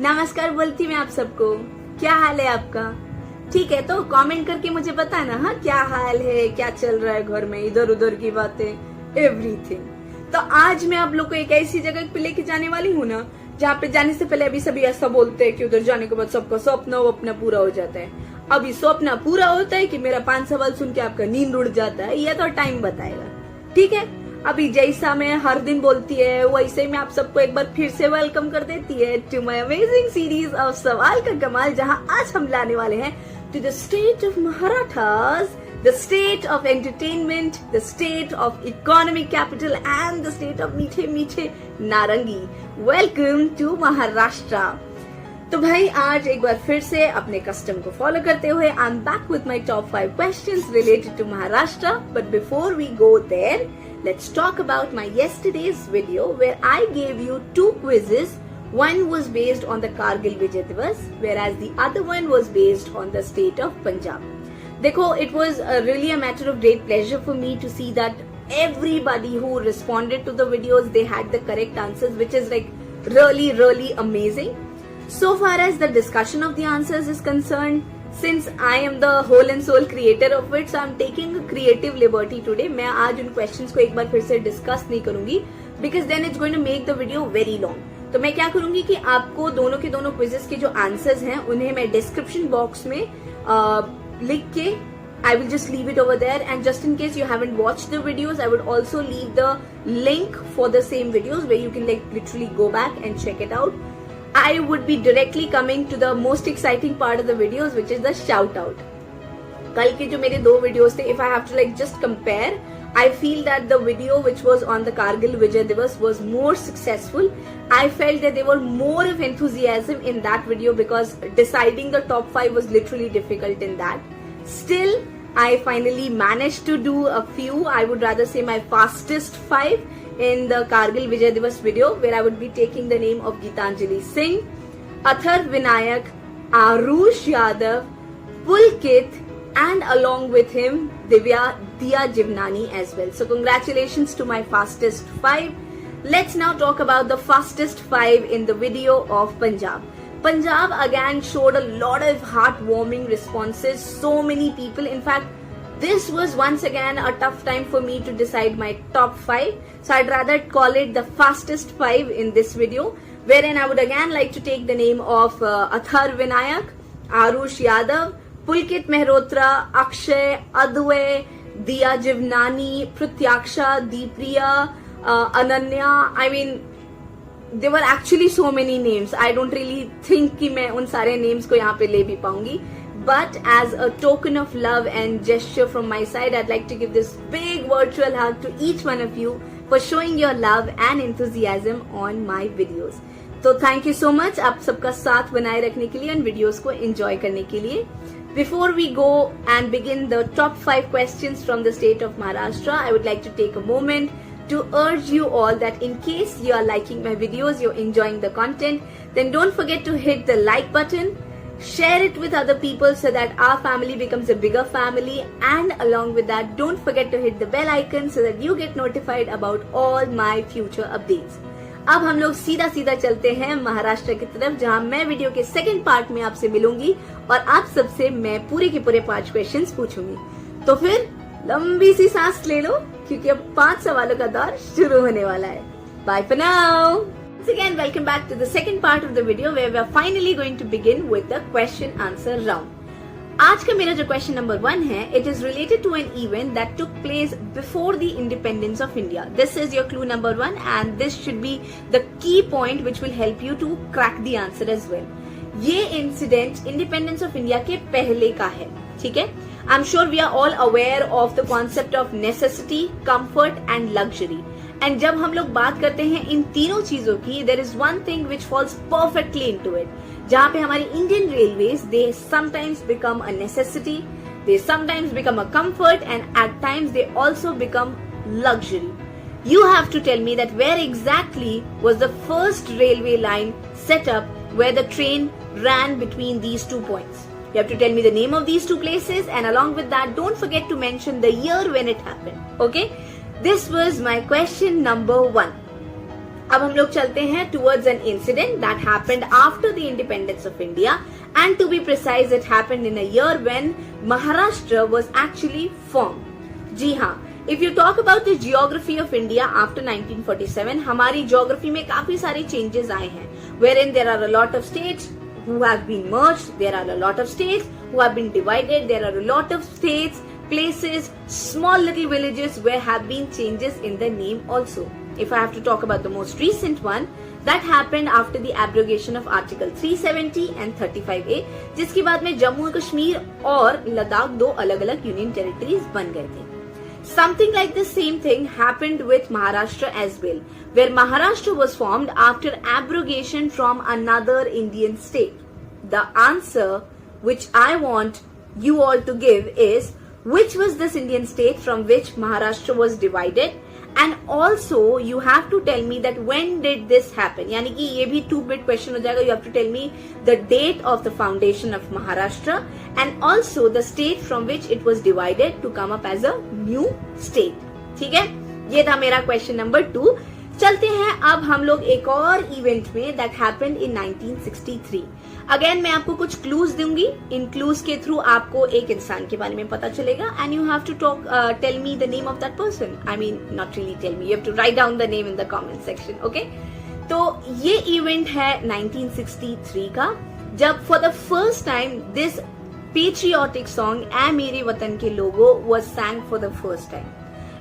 नमस्कार बोलती मैं आप सबको। क्या हाल है आपका? ठीक है, तो कमेंट करके मुझे बताना हाँ क्या हाल है, क्या चल रहा है घर में, इधर उधर की बातें, एवरीथिंग। तो आज मैं आप लोग को एक ऐसी जगह पे लेके जाने वाली हूँ ना, जहाँ पे जाने से पहले अभी सभी ऐसा बोलते हैं कि उधर जाने के बाद सबका सपना अपना पूरा हो जाता है। अभी सपना पूरा होता है कि मेरा 5 सवाल सुन के आपका नींद उड़ जाता है, यह तो टाइम बताएगा। ठीक है, अभी जैसा मैं हर दिन बोलती है वैसे मैं आप सबको एक बार फिर से वेलकम कर देती है to my amazing series of सवाल का कमाल, जहां आज हम लाने वाले हैं टू द स्टेट ऑफ महाराठास, the state of entertainment, the state of economic capital and the state of मीठे मीठे नारंगी। Welcome to Maharashtra. तो भाई आज एक बार फिर से अपने कस्टम को फॉलो करते हुए I am back with my top 5 questions related to Maharashtra. But before we go there, let's talk about my yesterday's video where I gave you 2 quizzes. One was based on the Kargil Vijay Divas, whereas the other one was based on the state of Punjab. Dekho, it was really a matter of great pleasure for me to see that everybody who responded to the videos, they had the correct answers, which is like really amazing. So far as the discussion of the answers is concerned, since I am the whole and soul creator of it, so I'm taking a creative liberty today. मैं आज उन questions को एक बार फिर से discuss नहीं करूंगी because then it's going to make the video very long. तो मैं क्या करूंगी कि आपको दोनों के दोनों quizzes के जो answers हैं उन्हें मैं description box में लिख के I will just leave it over there, and just in case you haven't watched the videos, I would also leave the link for the same videos where you can like literally go back and check it out. I would be directly coming to the most exciting part of the videos, which is the shout out. कल के जो मेरे 2 videos थे, if I have to like just compare, I feel that the video which was on the Kargil Vijay Divas was more successful. I felt that there were more of enthusiasm in that video because deciding the top 5 was literally difficult in that. Still, I finally managed to do a few, I would rather say my fastest 5 in the Kargil Vijay Divas video, where I would be taking the name of Geetanjali Singh, Athar Vinayak, Arush Yadav, Pulkit, and along with him Diya Jivnani as well. So congratulations to my fastest 5. Let's now talk about the fastest 5 in the video of Punjab. Punjab again showed a lot of heartwarming responses. So many people, in fact, this was once again a tough time for me to decide my top 5. So I'd rather call it the fastest 5 in this video, wherein I would again like to take the name of Athar Vinayak, Arush Yadav, Pulkit Mehrotra, Akshay, Adway, Diya Jivnani, Prityaksha, Deepriya, Ananya. I mean, there were actually so many names. I don't really think कि मैं उन सारे names को यहाँ पे ले भी पाऊंगी. But as a token of love and gesture from my side, I'd like to give this big virtual hug to each one of you for showing your love and enthusiasm on my videos. तो thank you so much आप सबका साथ बनाए रखने के लिए और videos को enjoy करने के लिए. Before we go and begin the top 5 questions from the state of Maharashtra, I would like to take a moment to urge you all that in case you are liking my videos, you're enjoying the content, then don't forget to hit the like button. Share it with other people so that our family becomes a bigger family, and along with that don't forget to hit the bell icon so that you get notified about all my future updates. अब हम लोग सीधा चलते हैं महाराष्ट्र की तरफ, जहां मैं वीडियो के सेकंड पार्ट में आपसे मिलूंगी और आप सबसे मैं पूरे के पूरे 5 क्वेश्चंस पूछूंगी। तो फिर लंबी सी सांस ले लो क्योंकि अब 5 सवालों का दौर शुरू होने वाला है। Bye for now. Once again, welcome back to the second part of the video where we are finally going to begin with the question answer round. आज का मेरा जो question number 1 है, it is related to an event that took place before the independence of India. This is your clue number 1 and this should be the key point which will help you to crack the answer as well. ये incident independence of India के पहले का है, ठीक है? I'm sure we are all aware of the concept of necessity, comfort and luxury. And जब हम लोग बात करते हैं इन तीनों चीजों की, there is one thing which falls perfectly into it. जहाँ पे हमारी Indian Railways, they sometimes become a necessity, they sometimes become a comfort, and at times they also become luxury. You have to tell me that where exactly was the first railway line set up where the train ran between these 2 points. You have to tell me the name of these 2 places, and along with that, don't forget to mention the year when it happened. Okay? This was my question number 1. अब हम लोग चलते हैं towards an incident that happened after the independence of India, and to be precise it happened in a year when Maharashtra was actually form. जी हाँ, if you talk about the geography of India after 1947, हमारी geography में काफी सारे changes आए हैं, wherein there are a lot of states who have been merged, there are a lot of states who have been divided, there are a lot of states, places, small little villages where have been changes in the name also. If I have to talk about the most recent one, that happened after the abrogation of Article 370 and 35A, जिसके बाद में जम्मू और कश्मीर और लद्दाख दो अलग अलग union territories बन गए थे। Something like the same thing happened with Maharashtra as well, where Maharashtra was formed after abrogation from another Indian state. The answer which I want you all to give is, which was this Indian state from which Maharashtra was divided? And also you have to tell me that when did this happen? यानी कि ये भी 2-bit question हो जाएगा. You have to tell me the date of the foundation of Maharashtra and also the state from which it was divided to come up as a new state. ठीक है, ये था मेरा question number 2. चलते हैं अब हम लोग एक और इवेंट में दैट हैपेंड इन 1963. अगेन मैं आपको कुछ क्लूज दूंगी. इन क्लूज के थ्रू आपको एक इंसान के बारे में पता चलेगा and you have to talk tell me the name of that person. I mean not really tell me, you have to write down the name in the comment section. Okay, तो ये इवेंट है 1963 का, जब for the first time this patriotic song ऐ मेरे वतन के लोगो was sang for the first time.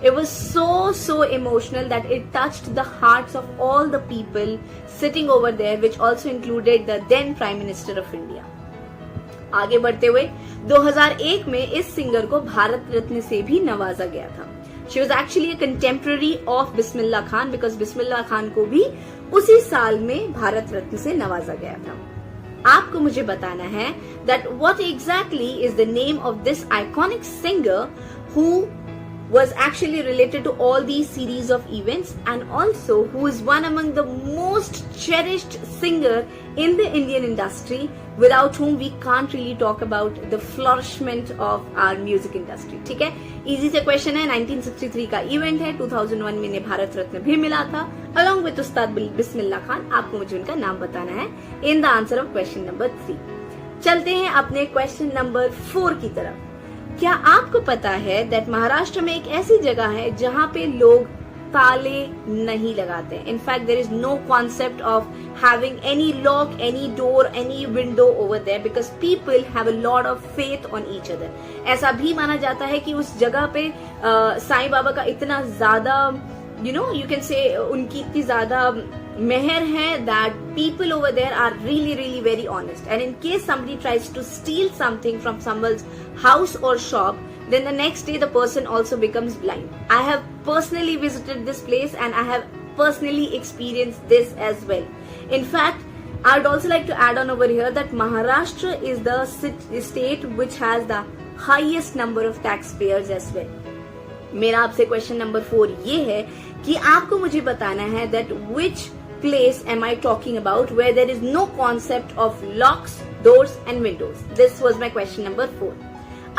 It was so emotional that it touched the hearts of all the people sitting over there, which also included the then Prime Minister of India. आगे बढ़ते हुए 2001 में इस singer को भारत रत्न से भी नवाजा गया था. She was actually a contemporary of Bismillah Khan, because Bismillah Khan को भी उसी साल में भारत रत्न से नवाजा गया था. आपको मुझे बताना है that what exactly is the name of this iconic singer who was actually related to all these series of events, and also who is one among the most cherished singer in the Indian industry, without whom we can't really talk about the flourishment of our music industry. ठीक है, easy से question है. 1963 का event है. 2001 में इन्हें भारत रत्न भी मिला था along with उस्ताद बिस्मिल्लाह खान. आपको मुझे उनका नाम बताना है in the answer of question number 3. चलते हैं अपने क्वेश्चन नंबर 4 की तरफ. क्या आपको पता है दैट महाराष्ट्र में एक ऐसी जगह है जहां पे लोग ताले नहीं लगाते? In fact there is no concept of having any lock, any door, any window over there, because people have a lot of faith on each other. ऐसा भी माना जाता है कि उस जगह पे साईं बाबा का इतना ज्यादा you can say उनकी इतनी ज्यादा मेहर है that people over there are really very honest, and in case somebody tries to steal something from someone's house or shop, then the next day the person also becomes blind. I have personally visited this place and I have personally experienced this as well. In fact, I would also like to add on over here that Maharashtra is the state which has the highest number of taxpayers as well. मेरा आपसे question number 4 ये है कि आपको मुझे बताना है that which place am I talking about where there is no concept of locks, doors and windows. This was my question number 4.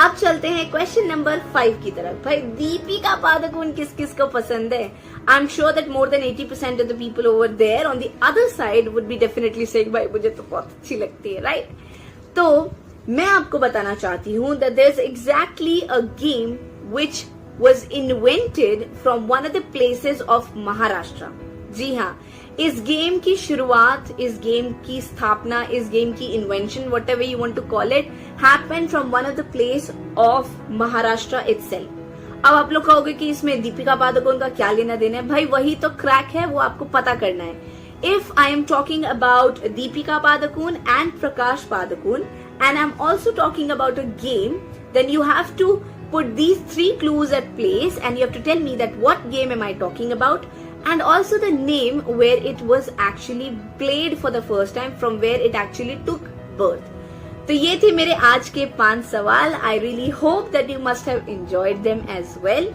अब चलते हैं क्वेश्चन नंबर 5 की तरफ. भाई दीपिका पादुकोण किस किस को पसंद है? I am sure that more than 80% of the people over there on the other side would be definitely saying भाई मुझे तो बहुत अच्छी लगती है, राइट? तो मैं आपको बताना चाहती हूँ that there is exactly a game which was invented from one of the places of Maharashtra. जी हाँ, इस गेम की शुरुआत, इस गेम की स्थापना, इस गेम की invention, whatever you want to call it, happened from one of the place of Maharashtra itself. अब आप लोग कहोगे कि इसमें दीपिका पादुकोण का क्या लेना देना है? भाई वही तो क्रैक है, वो आपको पता करना है. If I am talking about Deepika Padukone and Prakash Padukone, and I'm also talking about a game, then you have to put these 3 clues at place and you have to tell me that what game am I talking about, and also the name where it was actually played for the first time, from where it actually took birth. तो ये थे मेरे आज के 5 सवाल. I really hope that you must have enjoyed them as well.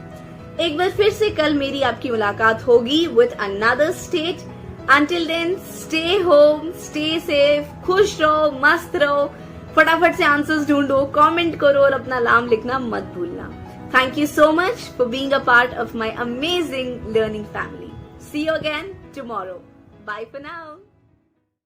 एक बार फिर से कल मेरी आपकी मुलाकात होगी with another state. Until then, stay home, stay safe, खुश रहो, मस्त रहो, फटाफट से आंसर्स ढूंढो, कमेंट करो और अपना नाम लिखना मत भूलना. Thank you so much for being a part of my amazing learning family. See you again tomorrow. Bye for now.